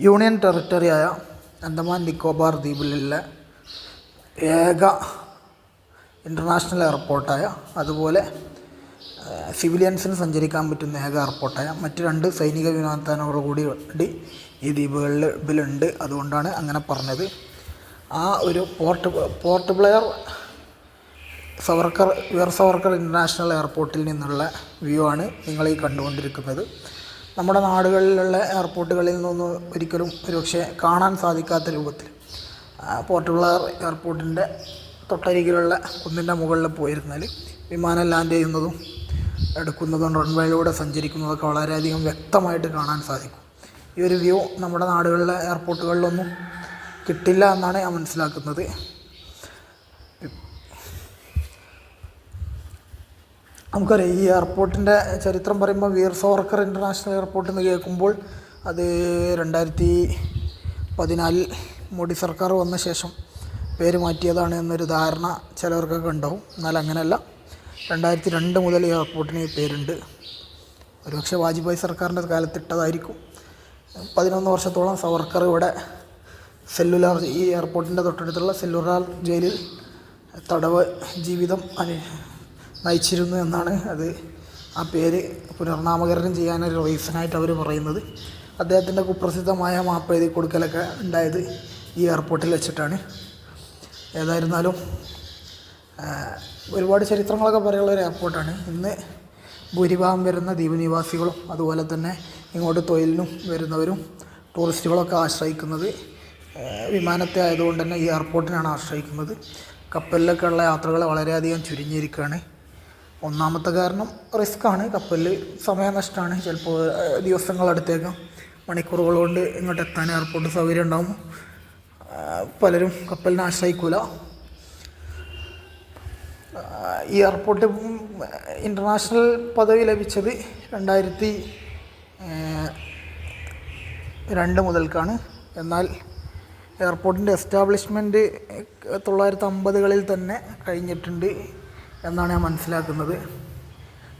Union ടെറിട്ടറിയായ Andaman Nicobar ദ്വീപിലുള്ള ഏക international എയർപോർട്ടായ, അതുപോലെ സിവിലിയൻസിന് സഞ്ചരിക്കാൻ പറ്റുന്ന ഏക എയർപോർട്ടായ മറ്റ് 2 സൈനിക വിമാനത്താവളങ്ങൾ കൂടി ഈ ദ്വീപുകളിലുണ്ട്. അതുകൊണ്ടാണ് അങ്ങനെ പറഞ്ഞത്. ആ ഒരു പോർട്ട് ബ്ലെയർ വീർ സവർക്കർ ഇൻ്റർനാഷണൽ എയർപോർട്ടിൽ നിന്നുള്ള വ്യൂ ആണ് നിങ്ങളീ കണ്ടുകൊണ്ടിരിക്കുന്നത്. നമ്മുടെ നാടുകളിലുള്ള എയർപോർട്ടുകളിൽ നിന്നൊന്നും ഒരിക്കലും ഒരുപക്ഷെ കാണാൻ സാധിക്കാത്ത രൂപത്തിൽ പോർട്ട് ബ്ലെയർ എയർപോർട്ടിൻ്റെ തൊട്ടരികിലുള്ള കുന്നിൻ്റെ മുകളിൽ പോയിരുന്നാൽ വിമാനം ലാൻഡ് ചെയ്യുന്നതും എടുക്കുന്നതും റൺവേയിലൂടെ സഞ്ചരിക്കുന്നതൊക്കെ വളരെയധികം വ്യക്തമായിട്ട് കാണാൻ സാധിക്കും. ഈ ഒരു വ്യൂ നമ്മുടെ നാടുകളിലെ എയർപോർട്ടുകളിലൊന്നും കിട്ടില്ല എന്നാണ് ഞാൻ മനസ്സിലാക്കുന്നത്. നമുക്കറിയാം, ഈ എയർപോർട്ടിൻ്റെ ചരിത്രം പറയുമ്പോൾ വീർ സവർക്കർ ഇൻ്റർനാഷണൽ എയർപോർട്ട് എന്ന് കേൾക്കുമ്പോൾ അത് 2014 മോഡി സർക്കാർ വന്ന ശേഷം പേര് മാറ്റിയതാണ് എന്നൊരു ധാരണ ചിലവർക്കൊക്കെ ഉണ്ടാവും. എന്നാൽ അങ്ങനെയല്ല, 2002 മുതൽ ഈ എയർപോർട്ടിന് പേരുണ്ട്. ഒരുപക്ഷെ വാജ്പേയി സർക്കാരിൻ്റെ കാലത്തിട്ടതായിരിക്കും. 11 വർഷത്തോളം സവർക്കർ ഇവിടെ ഈ എയർപോർട്ടിൻ്റെ തൊട്ടടുത്തുള്ള സെല്ലുലാർ ജയിലിൽ തടവ് ജീവിതം നയിച്ചിരുന്നു എന്നാണ് ആ പേര് പുനർനാമകരണം ചെയ്യാനൊരു റീസണായിട്ട് അവർ പറയുന്നത്. അദ്ദേഹത്തിൻ്റെ കുപ്രസിദ്ധമായ മാപ്പ് എഴുതി കൊടുക്കലൊക്കെ ഉണ്ടായത് ഈ എയർപോർട്ടിൽ വെച്ചിട്ടാണ്. ഏതായിരുന്നാലും ഒരുപാട് ചരിത്രങ്ങളൊക്കെ പറയാനുള്ള ഒരു എയർപോർട്ടാണ്. ഇന്ന് ഭൂരിഭാഗം വരുന്ന ദ്വീപ് നിവാസികളും അതുപോലെ തന്നെ ഇങ്ങോട്ട് തൊഴിലിനും വരുന്നവരും ടൂറിസ്റ്റുകളൊക്കെ ആശ്രയിക്കുന്നത് വിമാനത്തെ ആയതുകൊണ്ട് തന്നെ ഈ എയർപോർട്ടിനാണ് ആശ്രയിക്കുന്നത്. കപ്പലിലൊക്കെ ഉള്ള യാത്രകൾ വളരെയധികം ചുരുങ്ങിയിരിക്കുകയാണ്. ഒന്നാമത്തെ കാരണം റിസ്ക്കാണ്. കപ്പലിൽ സമയനഷ്ടമാണ്. ചിലപ്പോൾ ദിവസങ്ങളടുത്തേക്കാം, മണിക്കൂറുകൾ കൊണ്ട് ഇങ്ങോട്ട് എത്താൻ എയർപോർട്ട് സൗകര്യം ഉണ്ടാകും. പലരും കപ്പലിനെ ആശ്രയിക്കില്ല. ഈ എയർപോർട്ട് ഇൻ്റർനാഷണൽ പദവി ലഭിച്ചത് 2002 മുതൽക്കാണ്. എന്നാൽ എയർപോർട്ടിൻ്റെ എസ്റ്റാബ്ലിഷ്മെൻറ്റ് 1950കളിൽ തന്നെ കഴിഞ്ഞിട്ടുണ്ട് എന്നാണ് ഞാൻ മനസ്സിലാക്കുന്നത്.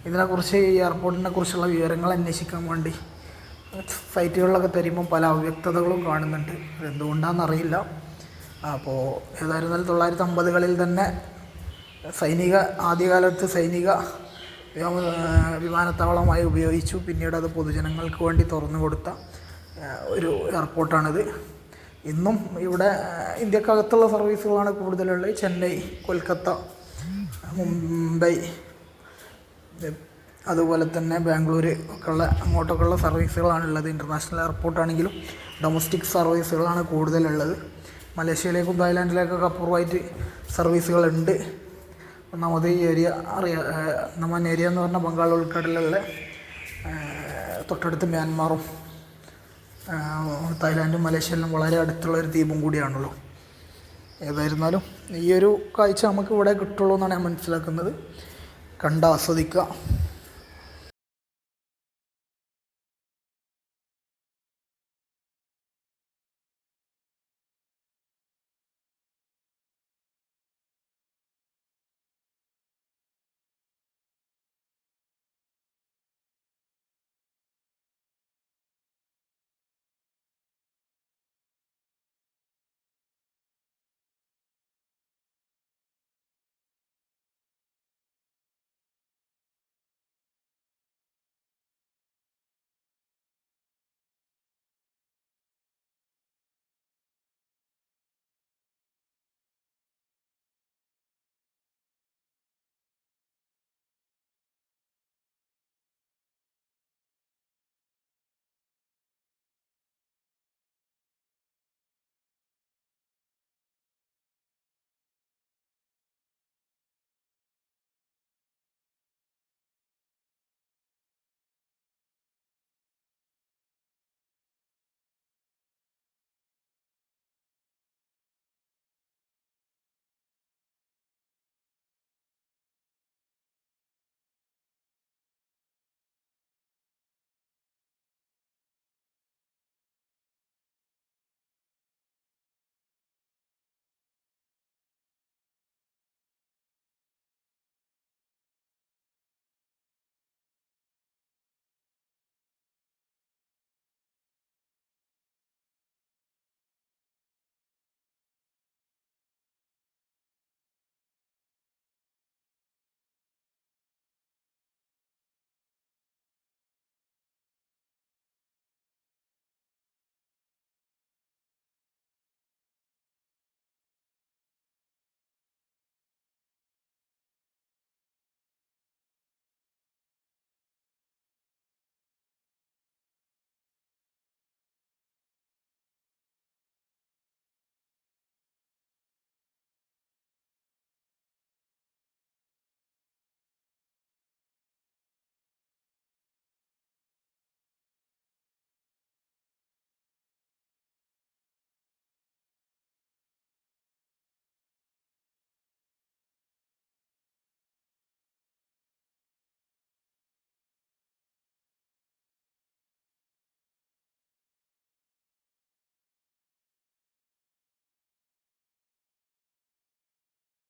ഇതിനെക്കുറിച്ച്, ഈ എയർപോർട്ടിനെ കുറിച്ചുള്ള വിവരങ്ങൾ അന്വേഷിക്കാൻ വേണ്ടി സൈറ്റുകളിലൊക്കെ തരുമ്പം പല അവ്യക്തതകളും കാണുന്നുണ്ട്. അതെന്തുകൊണ്ടാണെന്നറിയില്ല. അപ്പോൾ ഏതായിരുന്നാലും 1950കളിൽ തന്നെ ആദ്യകാലത്ത് സൈനിക വിമാനത്താവളമായി ഉപയോഗിച്ചു. പിന്നീട് അത് പൊതുജനങ്ങൾക്ക് വേണ്ടി തുറന്നു കൊടുത്ത ഒരു എയർപോർട്ടാണിത്. ഇന്നും ഇവിടെ ഇന്ത്യക്കകത്തുള്ള സർവീസുകളാണ് കൂടുതലുള്ളത്. ചെന്നൈ, കൊൽക്കത്ത, മുംബൈ, അതുപോലെ തന്നെ ബാംഗ്ലൂർ അങ്ങോട്ടൊക്കെയുള്ള സർവീസുകളാണുള്ളത്. ഇൻ്റർനാഷണൽ എയർപോർട്ടാണെങ്കിലും ഡൊമസ്റ്റിക് സർവീസുകളാണ് കൂടുതലുള്ളത്. മലേഷ്യയിലേക്കും തായ്ലാൻഡിലേക്കൊക്കെ അപൂർവമായിട്ട് സർവീസുകളുണ്ട്. ഒന്നാമത് ഈ ഏരിയ അന്തമാൻ ഏരിയ എന്ന് പറഞ്ഞാൽ ബംഗാൾ ഉൾക്കടലിലുള്ള തൊട്ടടുത്ത് മ്യാൻമാറും തായ്ലാൻഡും മലേഷ്യയിലും വളരെ അടുത്തുള്ളൊരു ദ്വീപും കൂടിയാണല്ലോ. ഏതായിരുന്നാലും ഈ ഒരു കാഴ്ച നമുക്ക് ഇവിടെ കിട്ടുള്ളൂ എന്നാണ് ഞാൻ മനസ്സിലാക്കുന്നത്. കണ്ട് ആസ്വദിക്കുക.